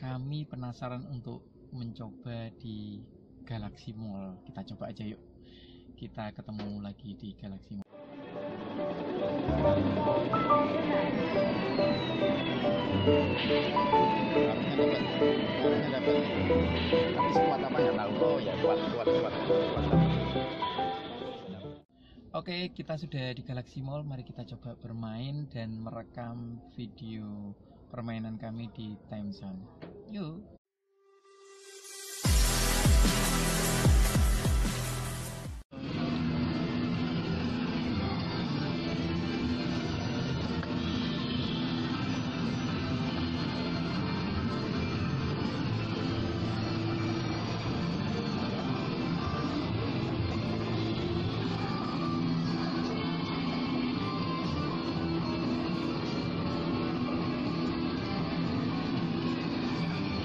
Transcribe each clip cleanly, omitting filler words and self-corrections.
Kami penasaran untuk mencoba di Galaxy Mall. Kita coba aja yuk. Kita ketemu lagi di Galaxy Mall. Harusnya dapat. Tapi sekuat apa nggak tahu. Oh ya, kuat. Oke, kita sudah di Galaxy Mall. Mari kita coba bermain dan merekam video permainan kami di Time Zone. Yuk.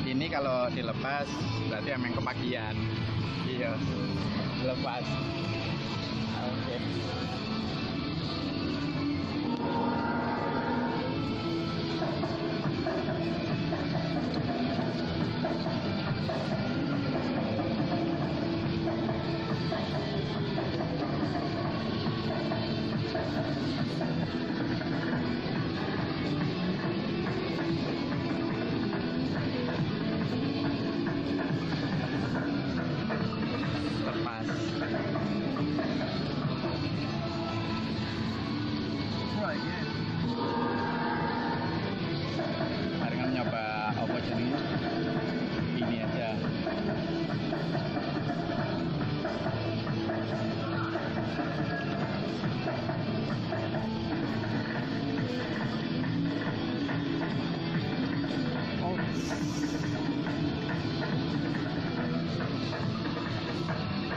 Ini kalau dilepas berarti emang kepagian. Iya, lepas. Oke. Barengan nyoba apa jenis ini aja.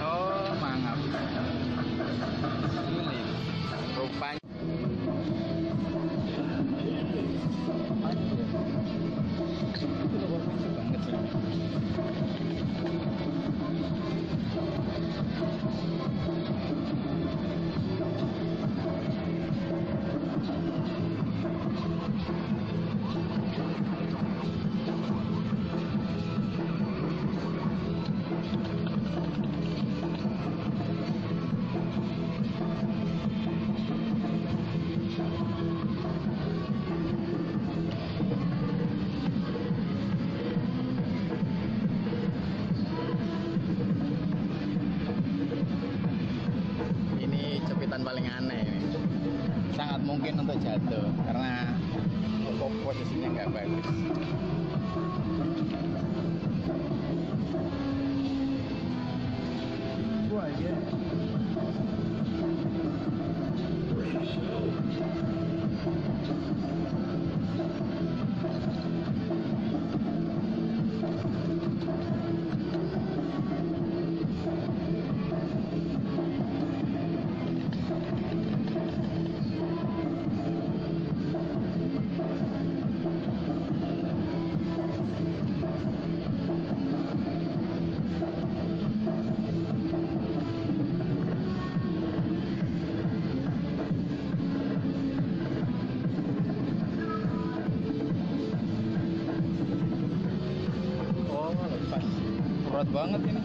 Oh, mangap. Ini rupanya banget sih. Jepitan paling aneh ini. Sangat mungkin untuk jatuh karena posisinya nggak bagus. Wah, ya. Berat banget ini.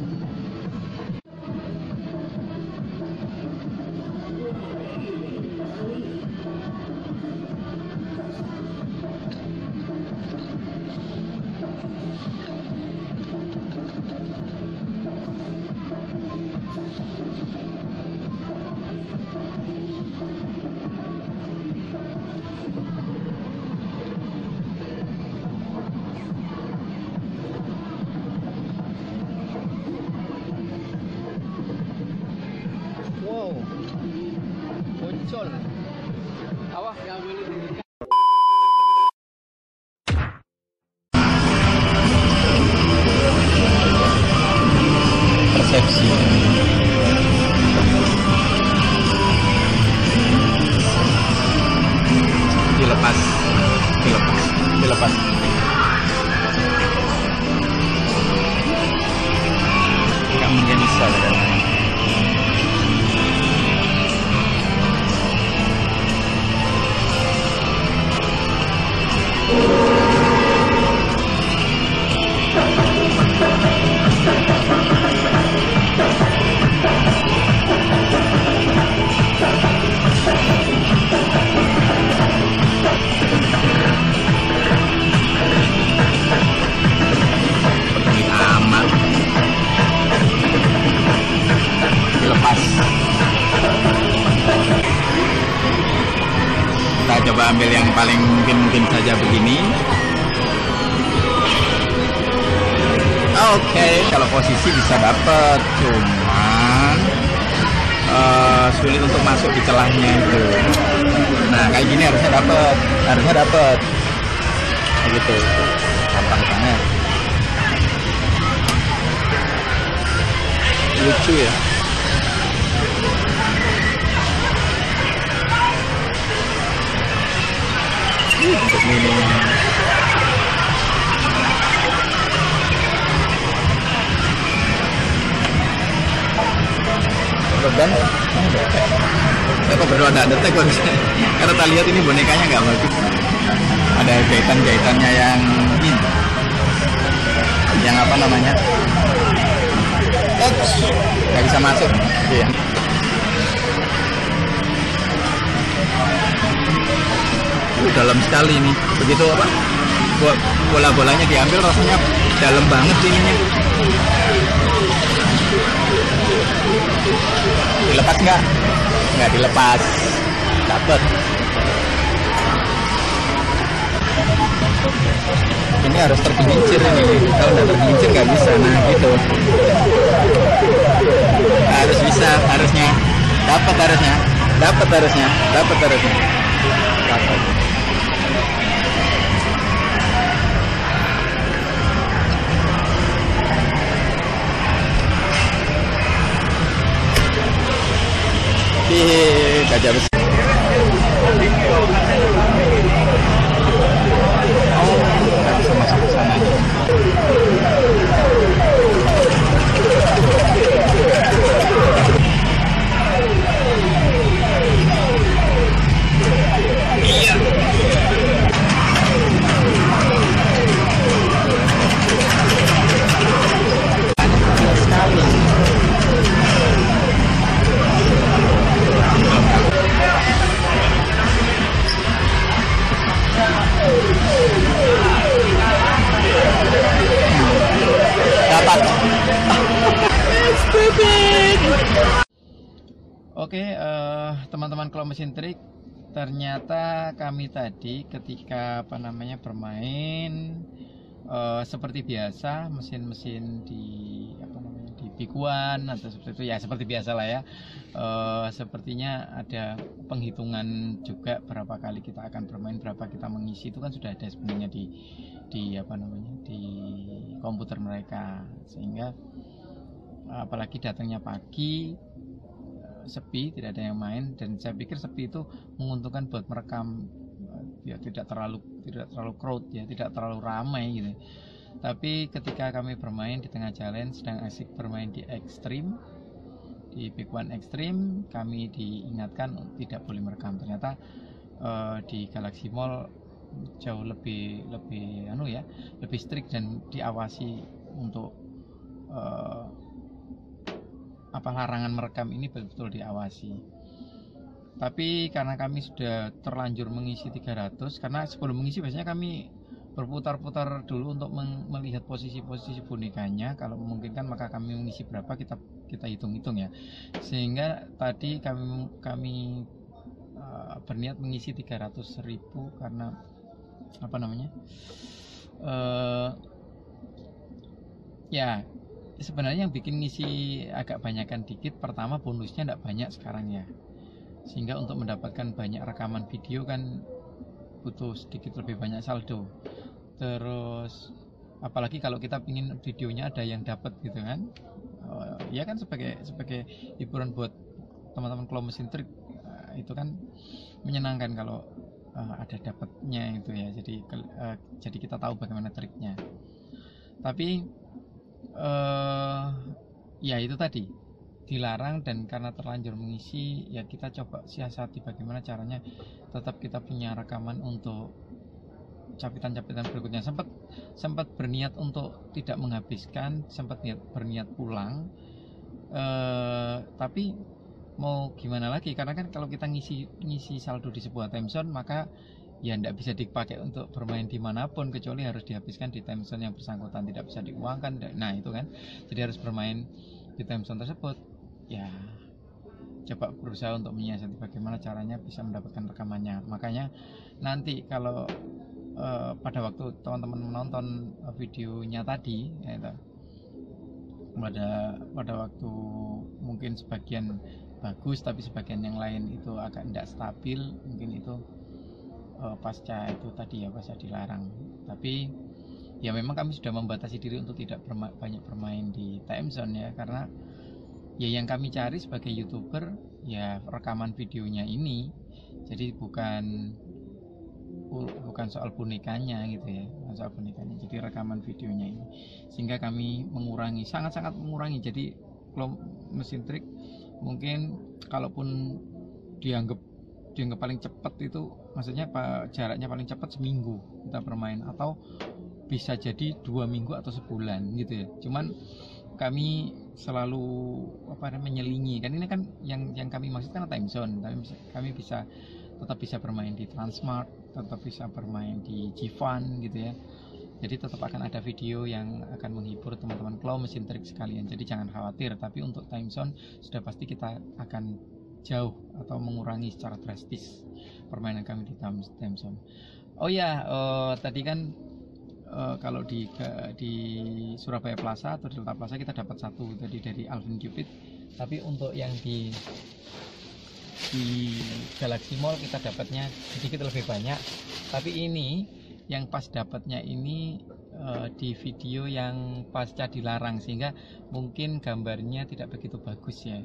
coba ambil yang paling mungkin saja begini. Oke, kalau posisi bisa dapat, cuman sulit untuk masuk di celahnya itu. Nah, kayak gini harusnya dapat, begitu, gampang banget, lucu ya. Untuk minum. Beban, kok berdua ada detek karena kita lihat ini bonekanya nggak bagus. Ada jahitan-jahitannya yang apa namanya, nggak bisa masuk. Iya. Dalam sekali ini, begitu apa? Bola-bolanya diambil rasanya dalam banget ininya. Dilepas nggak? Nggak dilepas, dapet. Ini harus tergelincir ini, kalau nggak tergelincir nggak bisa. Nah gitu, harus bisa, harusnya dapat, harusnya dapat. Gajah besar. Oh, nggak bisa masuk ke sana. Oke, teman-teman Claw Mesin Trik, ternyata kami tadi ketika bermain seperti biasa, mesin-mesin di di Big1 atau seperti itu ya, seperti biasa lah ya. Sepertinya ada penghitungan juga berapa kali kita akan bermain, berapa kita mengisi, itu kan sudah ada sebenarnya di di komputer mereka, sehingga apalagi datangnya pagi, sepi, tidak ada yang main, dan saya pikir sepi itu menguntungkan buat merekam, ya tidak terlalu crowd ya, tidak terlalu ramai gitu. Tapi ketika kami bermain di tengah jalan, sedang asik bermain di Extreme, di Big1 Extreme, kami diingatkan tidak boleh merekam. Ternyata di Galaxy Mall jauh lebih strict dan diawasi untuk larangan merekam ini betul-betul diawasi. Tapi karena kami sudah terlanjur mengisi 300, karena sebelum mengisi biasanya kami berputar-putar dulu untuk melihat posisi-posisi bonekanya. Kalau memungkinkan maka kami mengisi berapa, kita hitung-hitung ya. Sehingga tadi kami berniat mengisi 300.000 karena ya sebenarnya yang bikin ngisi agak banyakan dikit, pertama bonusnya tidak banyak sekarang ya, sehingga untuk mendapatkan banyak rekaman video kan butuh sedikit lebih banyak saldo. Terus apalagi kalau kita ingin videonya ada yang dapat gitu kan, ya kan sebagai hiburan buat teman-teman Claw Mesin Trik, itu kan menyenangkan kalau ada dapatnya itu ya, jadi kita tahu bagaimana triknya. Tapi ya itu tadi dilarang, dan karena terlanjur mengisi ya kita coba siasati bagaimana caranya tetap kita punya rekaman untuk capitan-capitan berikutnya. Sempat berniat untuk tidak menghabiskan, sempat berniat pulang, tapi mau gimana lagi, karena kan kalau kita ngisi saldo di sebuah time zone maka ya tidak bisa dipakai untuk bermain dimanapun, kecuali harus dihabiskan di time zone yang bersangkutan, tidak bisa diuangkan. Nah itu kan, jadi harus bermain di time zone tersebut. Ya coba berusaha untuk menyiasati bagaimana caranya bisa mendapatkan rekamannya. Makanya nanti kalau pada waktu teman-teman menonton videonya tadi ya, itu, pada waktu mungkin sebagian bagus tapi sebagian yang lain itu agak tidak stabil, mungkin itu pasca itu tadi ya, pasca dilarang. Tapi ya memang kami sudah membatasi diri untuk tidak banyak bermain di time zone ya, karena ya yang kami cari sebagai YouTuber ya rekaman videonya ini. Jadi bukan soal bonekanya gitu ya, bukan soal bonekanya, jadi rekaman videonya ini, sehingga kami mengurangi, sangat-sangat mengurangi. Jadi kalau mesin trik mungkin kalaupun dianggap paling cepat itu, maksudnya jaraknya paling cepat seminggu kita bermain, atau bisa jadi 2 minggu atau sebulan gitu ya. Cuman kami selalu menyelingi, kan ini kan yang kami maksud kan time zone, tapi kami tetap bisa bermain di Transmart, tetap bisa bermain di Jivan gitu ya. Jadi tetap akan ada video yang akan menghibur teman-teman claw mesin trik sekalian, jadi jangan khawatir. Tapi untuk time zone sudah pasti kita akan jauh atau mengurangi secara drastis permainan kami di time zone. Oh ya, tadi kan kalau di Surabaya Plaza atau Delta Plaza kita dapat satu tadi dari Alvin Cupid, tapi untuk yang di Galaxy Mall kita dapatnya sedikit lebih banyak. Tapi ini yang pas dapatnya ini di video yang pasca dilarang, sehingga mungkin gambarnya tidak begitu bagus ya.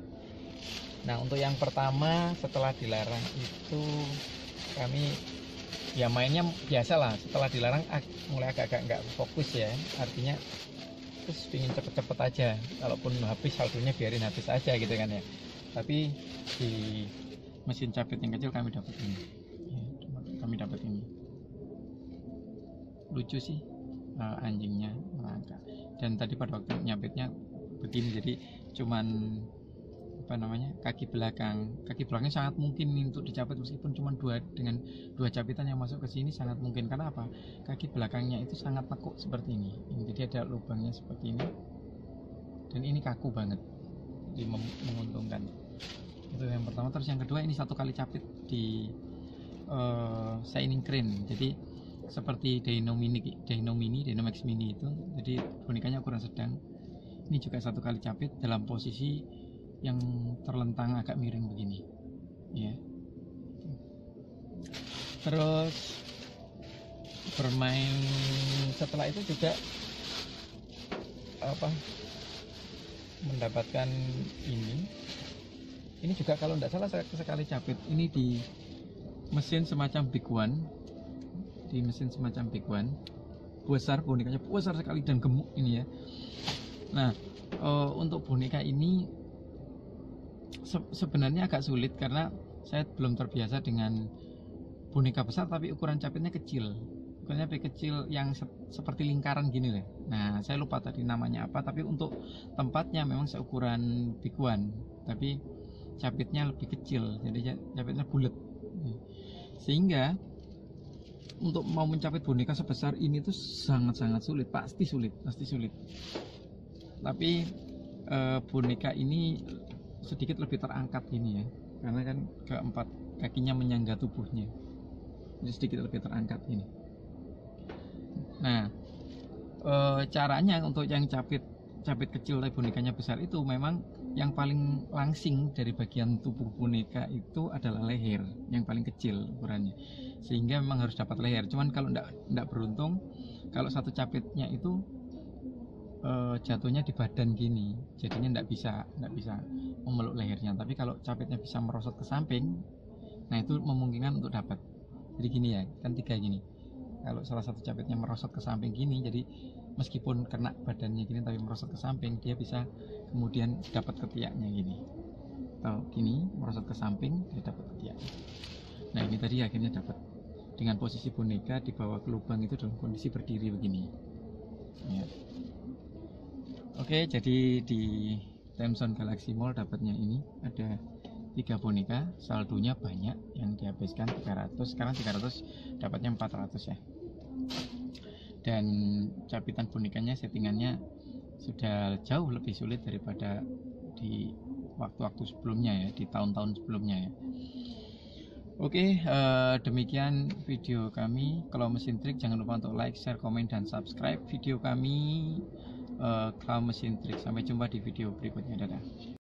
Nah, untuk yang pertama setelah dilarang itu kami ya mainnya biasa lah. Setelah dilarang mulai agak-agak nggak fokus ya, artinya terus pingin cepet-cepet aja, kalaupun habis saldonya biarin habis aja gitu kan ya. Tapi di mesin capit yang kecil kami dapat ini ya, kami dapat ini lucu sih, anjingnya merangkak. Dan tadi pada waktu nyapitnya begini, jadi cuman kaki belakangnya sangat mungkin untuk dicapit, meskipun cuma dengan dua capitan yang masuk ke sini sangat mungkin. Karena apa? Kaki belakangnya itu sangat nekuk seperti ini. Jadi ada lubangnya seperti ini, dan ini kaku banget, jadi menguntungkan. Itu yang pertama. Terus yang kedua, ini satu kali capit di Shining Crane, jadi seperti Dynamax Mini itu, jadi bonekanya ukuran sedang. Ini juga satu kali capit dalam posisi yang terlentang agak miring begini ya. Terus bermain setelah itu juga mendapatkan ini juga kalau tidak salah sekali capit ini di mesin semacam Big One, besar, bonekanya besar sekali dan gemuk ini ya. Nah, untuk boneka ini sebenarnya agak sulit karena saya belum terbiasa dengan boneka besar tapi ukuran capitnya kecil. Ukurannya kecil yang seperti lingkaran gini loh. Nah, saya lupa tadi namanya apa, tapi untuk tempatnya memang seukuran Big One, tapi capitnya lebih kecil, jadi capitnya bulat. Sehingga untuk mau mencapit boneka sebesar ini tuh sangat-sangat sulit, pasti sulit. Tapi boneka ini sedikit lebih terangkat ini ya, karena kan keempat kakinya menyangga tubuhnya, jadi sedikit lebih terangkat ini. Nah, caranya untuk yang capit kecil tapi bonekanya besar itu, memang yang paling langsing dari bagian tubuh boneka itu adalah leher yang paling kecil ukurannya, sehingga memang harus dapat leher. Cuman kalau enggak beruntung, kalau satu capitnya itu jatuhnya di badan gini, jadinya enggak bisa memeluk lehernya. Tapi kalau capitnya bisa merosot ke samping, nah itu memungkinkan untuk dapat. Jadi gini ya, kan tiga gini. Kalau salah satu capitnya merosot ke samping gini, jadi meskipun kena badannya gini tapi merosot ke samping, dia bisa kemudian dapat ketiaknya gini. Atau gini, merosot ke samping, dia dapat ketiaknya. Nah, ini tadi akhirnya dapat dengan posisi boneka dibawa ke lubang itu dalam kondisi berdiri begini ya. Oke, jadi di Time Zone Galaxy Mall dapatnya ini ada 3 boneka, saldonya banyak yang dihabiskan 300, sekarang 300 dapatnya 400 ya. Dan capitan bonekanya, settingannya sudah jauh lebih sulit daripada di waktu-waktu sebelumnya ya, di tahun-tahun sebelumnya ya. Oke, demikian video kami Claw Mesin Trik. Jangan lupa untuk like, share, komen, dan subscribe video kami Claw Mesin Trik. Sampai jumpa di video berikutnya. Dadah.